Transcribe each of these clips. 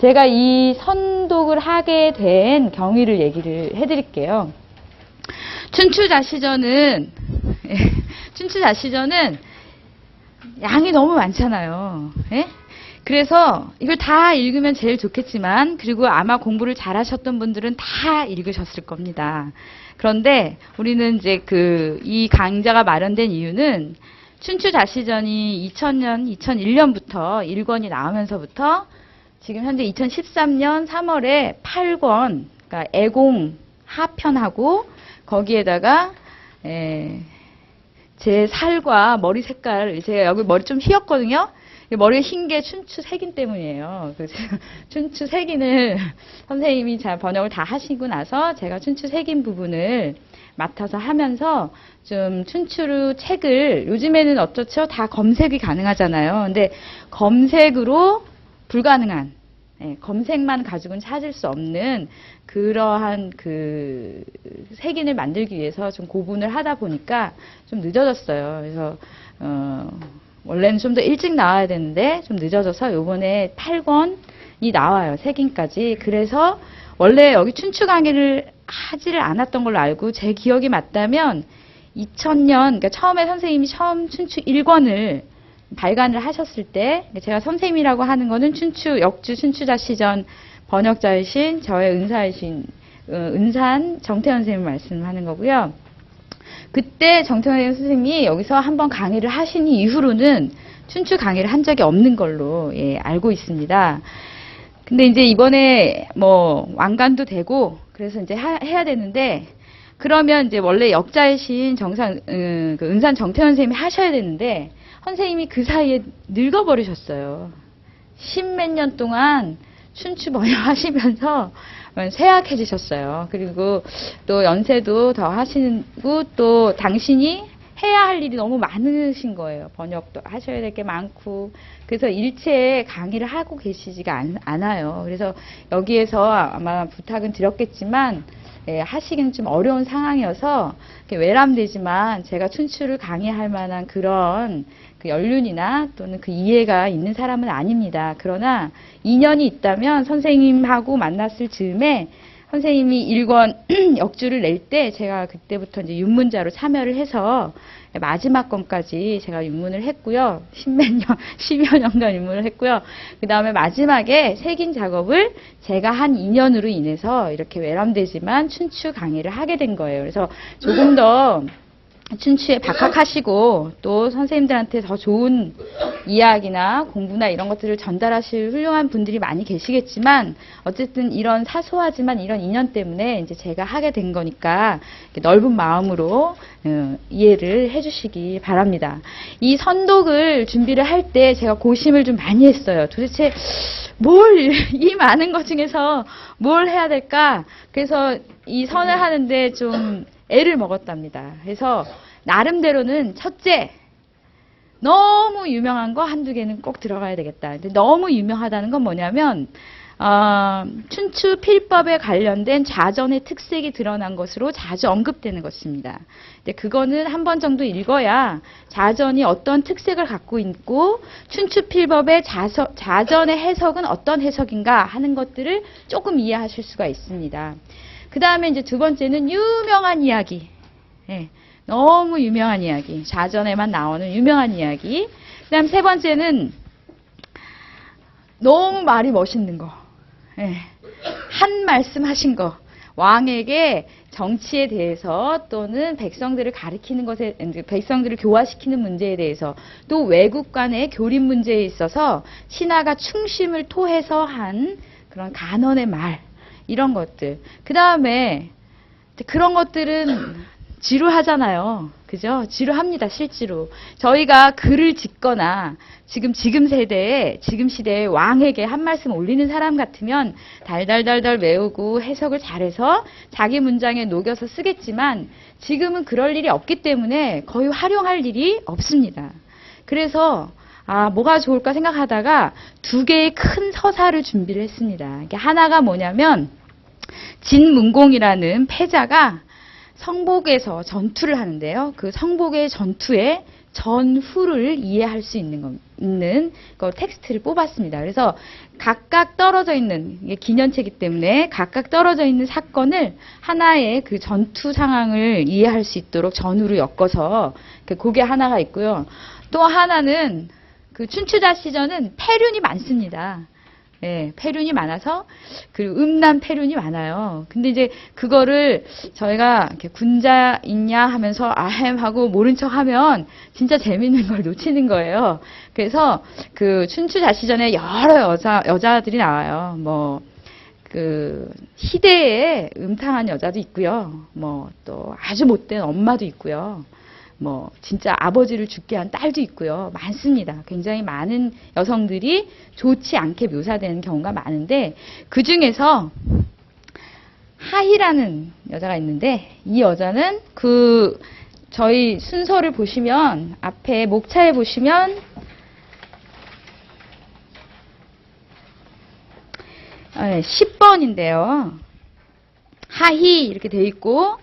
제가 이 선독을 하게 된 경위를 얘기를 해드릴게요. 춘추자시전은 양이 너무 많잖아요. 예? 그래서 이걸 다 읽으면 제일 좋겠지만, 그리고 아마 공부를 잘하셨던 분들은 다 읽으셨을 겁니다. 그런데 우리는 이제 이 강좌가 마련된 이유는 춘추자시전이 2001년부터 1권이 나오면서부터 지금 현재 2013년 3월에 8권, 그러니까 애공 하편하고 거기에다가 제 살과 머리 색깔, 제가 여기 머리 좀 휘었거든요. 머리가 흰 게 춘추 색인 때문이에요. 춘추 색인을 선생님이 잘 번역을 다 하시고 나서 제가 춘추 색인 부분을 맡아서 하면서 좀 춘추로 책을, 요즘에는 어떻죠? 다 검색이 가능하잖아요. 근데 검색으로 불가능한, 검색만 가지고는 찾을 수 없는 그러한 색인을 만들기 위해서 좀 고분을 하다 보니까 좀 늦어졌어요. 그래서 원래는 좀 더 일찍 나와야 되는데 좀 늦어져서 요번에 8권이 나와요. 색인까지. 그래서 원래 여기 춘추 강의를 하지를 않았던 걸로 알고, 제 기억이 맞다면 2000년, 그러니까 처음에 선생님이 처음 춘추 1권을 발간을 하셨을 때, 제가 선생님이라고 하는 거는 역주 춘추자시전 번역자이신 저의 은산 정태현 선생님 말씀하는 거고요. 그때 정태현 선생님이 여기서 한번 강의를 하신 이후로는 춘추 강의를 한 적이 없는 걸로 알고 있습니다. 근데 이제 이번에 뭐 왕관도 되고 그래서 이제 해야 되는데, 그러면 이제 원래 역자이신 은산 정태현 선생님이 하셔야 되는데, 선생님이 그 사이에 늙어버리셨어요. 10몇 년 동안 춘추 번역하시면서 쇠약해지셨어요. 그리고 또 연세도 더 하시고, 또 당신이 해야 할 일이 너무 많으신 거예요. 번역도 하셔야 될 게 많고. 그래서 일체에 강의를 하고 계시지가 않아요. 그래서 여기에서 아마 부탁은 드렸겠지만 하시기는 좀 어려운 상황이어서 외람되지만, 제가 춘추를 강의할 만한 그런 연륜이나 또는 그 이해가 있는 사람은 아닙니다. 그러나 인연이 있다면 선생님하고 만났을 즈음에 선생님이 1권 역주를 낼 때 제가 그때부터 이제 윤문자로 참여를 해서 마지막 권까지 제가 윤문을 했고요. 10여 년간 윤문을 했고요. 그 다음에 마지막에 색인 작업을 제가 한 인연으로 인해서 이렇게 외람되지만 춘추 강의를 하게 된 거예요. 그래서 조금 더 춘추에 박학하시고 또 선생님들한테 더 좋은 이야기나 공부나 이런 것들을 전달하실 훌륭한 분들이 많이 계시겠지만, 어쨌든 이런 사소하지만 이런 인연 때문에 이제 제가 하게 된 거니까 넓은 마음으로 이해를 해주시기 바랍니다. 이 선독을 준비를 할 때 제가 고심을 좀 많이 했어요. 도대체 이 많은 것 중에서 뭘 해야 될까? 그래서 이 선을 하는데 좀 애를 먹었답니다. 그래서 나름대로는 첫째, 너무 유명한 거 한두 개는 꼭 들어가야 되겠다. 근데 너무 유명하다는 건 뭐냐면 춘추 필법에 관련된 자전의 특색이 드러난 것으로 자주 언급되는 것입니다. 근데 그거는 한 번 정도 읽어야 자전이 어떤 특색을 갖고 있고 춘추 필법의 자전의 해석은 어떤 해석인가 하는 것들을 조금 이해하실 수가 있습니다. 그 다음에 이제 두 번째는 유명한 이야기. 너무 유명한 이야기. 자전에만 나오는 유명한 이야기. 그 다음 세 번째는 너무 말이 멋있는 거. 한 말씀 하신 거. 왕에게 정치에 대해서 또는 백성들을 가리키는 것에, 백성들을 교화시키는 문제에 대해서, 또 외국 간의 교림 문제에 있어서 신하가 충심을 토해서 한 그런 간언의 말. 이런 것들. 그 다음에 그런 것들은 지루하잖아요. 그죠? 지루합니다. 실제로. 저희가 글을 짓거나 지금 세대에, 지금 시대에 왕에게 한 말씀 올리는 사람 같으면 달달달달 외우고 해석을 잘해서 자기 문장에 녹여서 쓰겠지만, 지금은 그럴 일이 없기 때문에 거의 활용할 일이 없습니다. 그래서 뭐가 좋을까 생각하다가 두 개의 큰 서사를 준비를 했습니다. 이게 하나가 뭐냐면, 진문공이라는 패자가 성복에서 전투를 하는데요. 그 성복의 전투에 전후를 이해할 수 있는 그 텍스트를 뽑았습니다. 그래서 각각 떨어져 있는, 이게 기년체이기 때문에 각각 떨어져 있는 사건을 하나의 그 전투 상황을 이해할 수 있도록 전후로 엮어서 그게 하나가 있고요. 또 하나는 그 춘추자시전은 폐륜이 많습니다. 예, 폐륜이 많아서 그 음란 폐륜이 많아요. 근데 이제 그거를 저희가 이렇게 군자 있냐 하면서 아햄 하고 모른 척 하면 진짜 재밌는 걸 놓치는 거예요. 그래서 그 춘추자시전에 여러 여자들이 나와요. 뭐 그 시대에 음탕한 여자도 있고요. 뭐 또 아주 못된 엄마도 있고요. 뭐 진짜 아버지를 죽게 한 딸도 있고요. 많습니다. 굉장히 많은 여성들이 좋지 않게 묘사되는 경우가 많은데 그 중에서 하희라는 여자가 있는데 이 여자는 그 저희 순서를 보시면 앞에 목차에 보시면 10번인데요. 하희 이렇게 돼 있고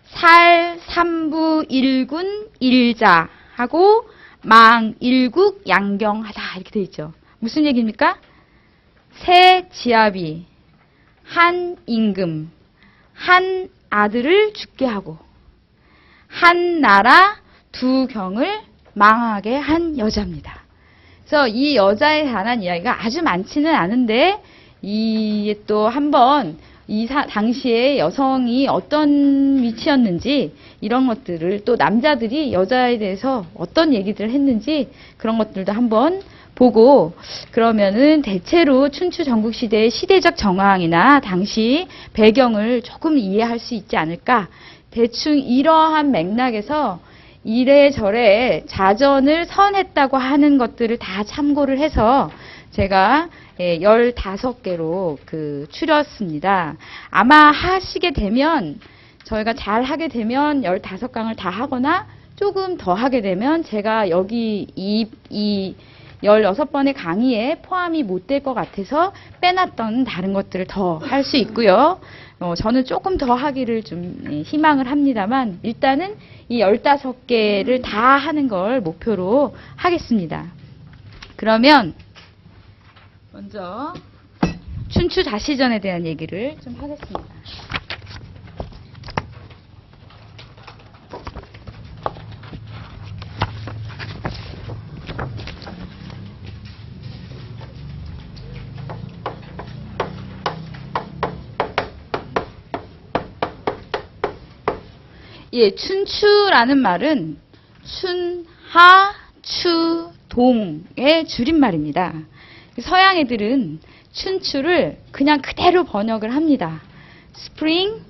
살, 삼부, 일군, 일자 하고 망, 일국, 양경하다 이렇게 돼 있죠. 무슨 얘기입니까? 세 지아비, 한 임금, 한 아들을 죽게 하고 한 나라 두 경을 망하게 한 여자입니다. 그래서 이 여자에 관한 이야기가 아주 많지는 않은데 이 또 한번 이 당시에 여성이 어떤 위치였는지 이런 것들을 또 남자들이 여자에 대해서 어떤 얘기들을 했는지 그런 것들도 한번 보고 그러면은 대체로 춘추 전국시대의 시대적 정황이나 당시 배경을 조금 이해할 수 있지 않을까. 대충 이러한 맥락에서 이래저래 자전을 선했다고 하는 것들을 다 참고를 해서 제가 15개로 추렸습니다. 아마 하시게 되면 저희가 잘 하게 되면 15강을 다 하거나 조금 더 하게 되면 제가 여기 이 16번의 강의에 포함이 못 될 것 같아서 빼놨던 다른 것들을 더 할 수 있고요. 저는 조금 더 하기를 좀 희망을 합니다만 일단은 이 15개를 다 하는 걸 목표로 하겠습니다. 그러면 먼저 춘추자시전에 대한 얘기를 좀 하겠습니다. 예, 춘추라는 말은 춘하, 추, 동의 줄임말입니다. 서양 애들은 춘추를 그냥 그대로 번역을 합니다. Spring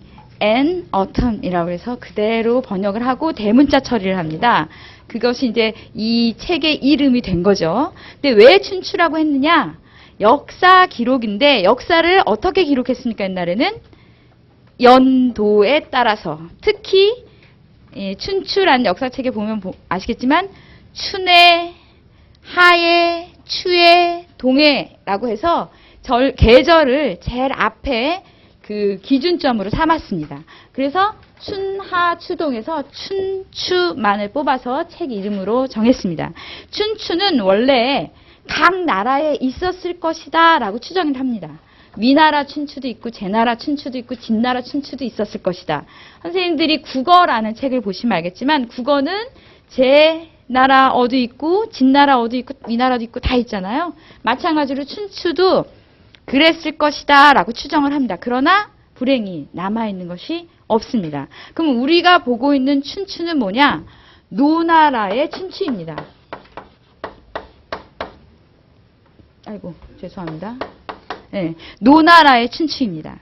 and Autumn이라고 해서 그대로 번역을 하고 대문자 처리를 합니다. 그것이 이제 이 책의 이름이 된 거죠. 근데 왜 춘추라고 했느냐? 역사 기록인데 역사를 어떻게 기록했습니까? 옛날에는 연도에 따라서 특히 춘추라는 역사책에 보면 아시겠지만 춘해, 하해, 추해, 동해라고 해서 계절을 제일 앞에 그 기준점으로 삼았습니다. 그래서 춘하, 추동에서 춘추만을 뽑아서 책 이름으로 정했습니다. 춘추는 원래 각 나라에 있었을 것이다 라고 추정을 합니다. 위나라 춘추도 있고 제나라 춘추도 있고 진나라 춘추도 있었을 것이다. 선생님들이 국어라는 책을 보시면 알겠지만 국어는 제나라 어도 있고 진나라 어도 있고 위나라도 있고 다 있잖아요. 마찬가지로 춘추도 그랬을 것이다 라고 추정을 합니다. 그러나 불행히 남아있는 것이 없습니다. 그럼 우리가 보고 있는 춘추는 뭐냐? 노나라의 춘추입니다. 아이고 죄송합니다. 네, 노나라의 춘추입니다.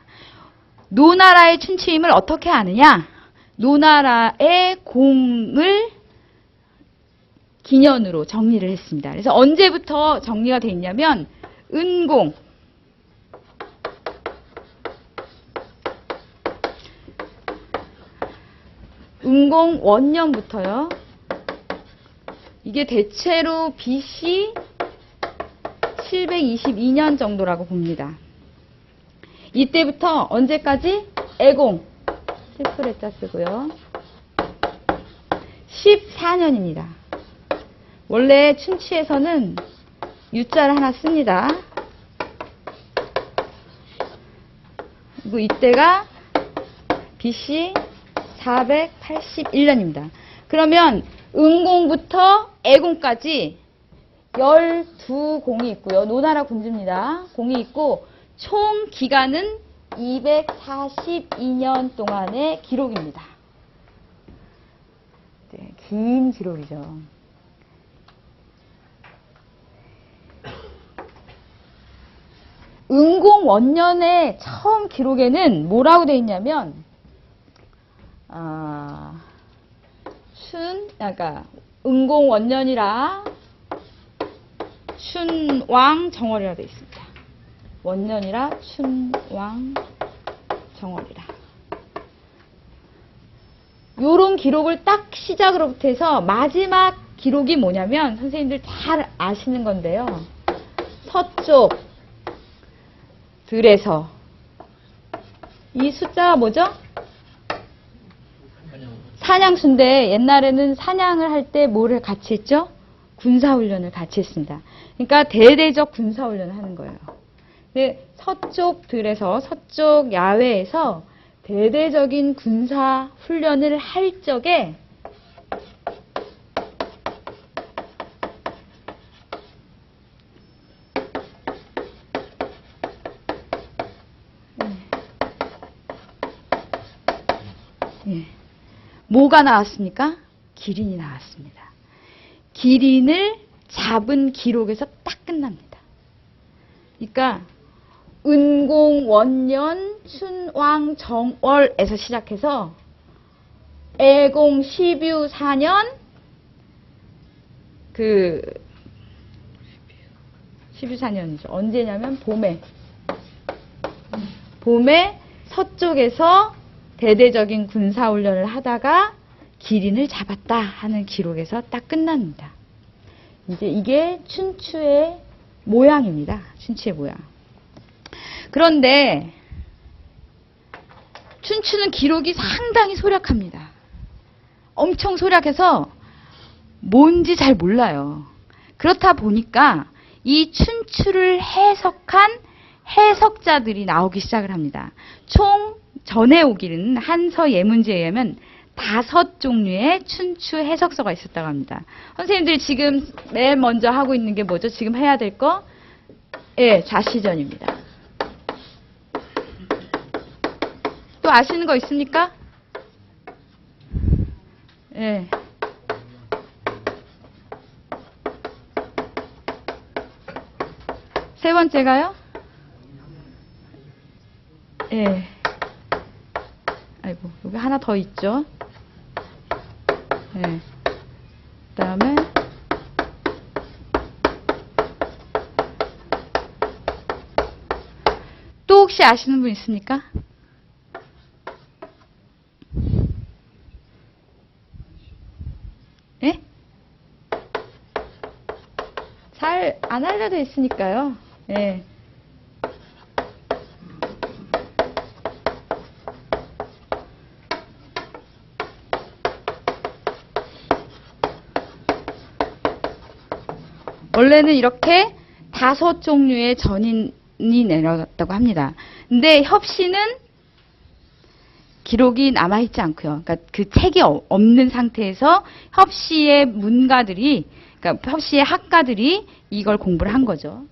노나라의 춘추임을 어떻게 아느냐? 노나라의 공을 기년으로 정리를 했습니다. 그래서 언제부터 정리가 되어 있냐면 은공, 은공 원년부터요. 이게 대체로 BC 722년 정도라고 봅니다. 이때부터 언제까지? 애공, 실수레자 쓰고요. 14년입니다. 원래 춘추에서는 유자를 하나 씁니다. 그리고 이때가 BC 481년입니다. 그러면 은공부터 애공까지 12공이 있고요. 노나라 군주입니다. 공이 있고 총 기간은 242년 동안의 기록입니다. 네, 긴 기록이죠. 은공 원년의 처음 기록에는 뭐라고 되어 있냐면 그러니까 은공 원년이라 춘왕 정월이라 되어 있습니다. 원년이라 춘왕 정월이라. 요런 기록을 딱 시작으로부터 해서 마지막 기록이 뭐냐면 선생님들 잘 아시는 건데요. 서쪽 들에서 이 숫자가 뭐죠? 사냥수인데 옛날에는 사냥을 할 때 뭐를 같이 했죠? 군사훈련을 같이 했습니다. 그러니까 대대적 군사훈련을 하는 거예요. 근데 서쪽 들에서 서쪽 야외에서 대대적인 군사훈련을 할 적에 뭐가 나왔습니까? 기린이 나왔습니다. 기린을 잡은 기록에서 딱 끝납니다. 그러니까 은공 원년 춘왕 정월에서 시작해서 애공 12유 4년 12유 4년이죠. 언제냐면 봄에 서쪽에서 대대적인 군사훈련을 하다가 기린을 잡았다 하는 기록에서 딱 끝납니다. 이제 이게 춘추의 모양입니다. 춘추의 모양. 그런데 춘추는 기록이 상당히 소략합니다. 엄청 소략해서 뭔지 잘 몰라요. 그렇다 보니까 이 춘추를 해석한 해석자들이 나오기 시작을 합니다. 총 전에 오기는 한서 예문지에 의하면 5종류의 춘추 해석서가 있었다고 합니다. 선생님들이 지금 맨 먼저 하고 있는 게 뭐죠? 지금 해야 될 거? 예, 자시전입니다. 또 아시는 거 있습니까? 예. 세 번째가요? 예. 아이고, 여기 하나 더 있죠? 예. 그 다음에, 또 혹시 아시는 분 있습니까? 예? 잘 안 알려져 있으니까요. 예. 원래는 이렇게 5종류의 전인이 내려갔다고 합니다. 근데 협시는 기록이 남아있지 않고요. 그러니까 그 책이 없는 상태에서 협시의 문가들이, 그러니까 협시의 학가들이 이걸 공부를 한 거죠.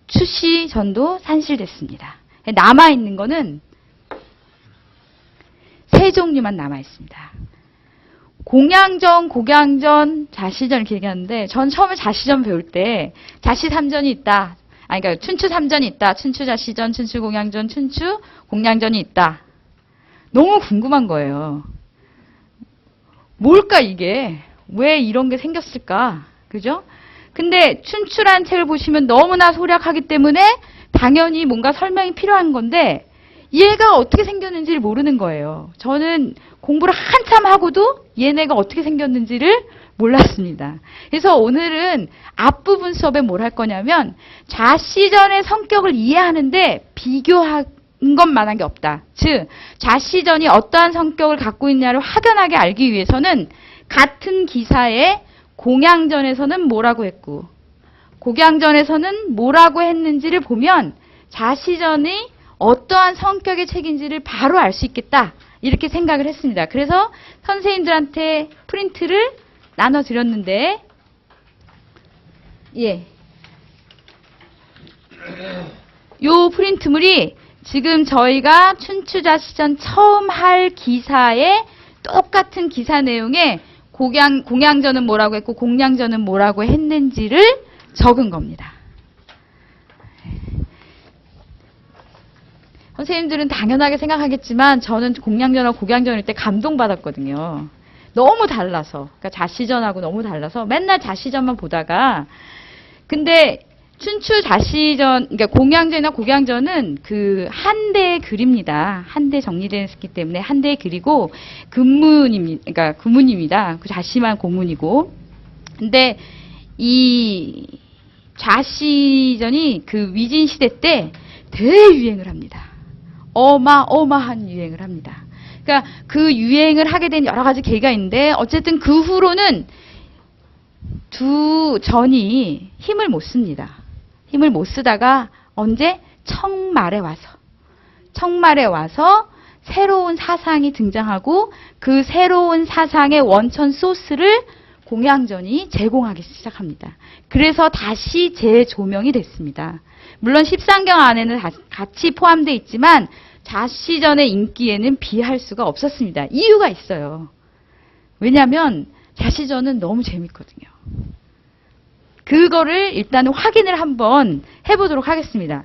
추시전도 산실됐습니다. 남아있는 거는 3종류만 남아있습니다. 공양전, 곡양전, 자시전 이렇게 얘기하는데 전 처음에 자시전 배울 때 자시 3전이 있다. 그러니까 춘추 3전이 있다. 춘추 자시전, 춘추 공양전, 춘추 공양전이 있다. 너무 궁금한 거예요. 뭘까 이게? 왜 이런 게 생겼을까? 그죠? 근데 춘추란 책을 보시면 너무나 소략하기 때문에 당연히 뭔가 설명이 필요한 건데 얘가 어떻게 생겼는지를 모르는 거예요. 저는 공부를 한참 하고도 얘네가 어떻게 생겼는지를 몰랐습니다. 그래서 오늘은 앞부분 수업에 뭘 할 거냐면 자시전의 성격을 이해하는데 비교한 것만한 게 없다. 즉 자시전이 어떠한 성격을 갖고 있냐를 확연하게 알기 위해서는 같은 기사에 공양전에서는 뭐라고 했고 곡양전에서는 뭐라고 했는지를 보면 자시전이 어떠한 성격의 책인지를 바로 알 수 있겠다. 이렇게 생각을 했습니다. 그래서 선생님들한테 프린트를 나눠드렸는데 예, 요 프린트물이 지금 저희가 춘추자시전 처음 할 기사에 똑같은 기사 내용에 공양전은 뭐라고 했고 공양전은 뭐라고 했는지를 적은 겁니다. 선생님들은 당연하게 생각하겠지만 저는 공양전하고 곡양전일 때 감동받았거든요. 너무 달라서. 그러니까 자시전하고 너무 달라서 맨날 자시전만 보다가 근데 춘추 자시전, 그러니까 공양전이나 곡양전은 그 한 대의 글입니다. 한 대 정리되었기 때문에 한 대의 글이고 근문입니다. 그러니까 구문입니다. 그 자시만 고문이고. 근데 이 자시전이 그 위진 시대 때 대유행을 합니다. 어마어마한 유행을 합니다. 그러니까 그 유행을 하게 된 여러 가지 계기가 있는데 어쨌든 그 후로는 두 전이 힘을 못 씁니다. 힘을 못 쓰다가 언제? 청말에 와서 새로운 사상이 등장하고 그 새로운 사상의 원천 소스를 공양전이 제공하기 시작합니다. 그래서 다시 재조명이 됐습니다. 물론 십상경 안에는 같이 포함되어 있지만 자시전의 인기에는 비할 수가 없었습니다. 이유가 있어요. 왜냐하면 자시전은 너무 재밌거든요. 그거를 일단 확인을 한번 해보도록 하겠습니다.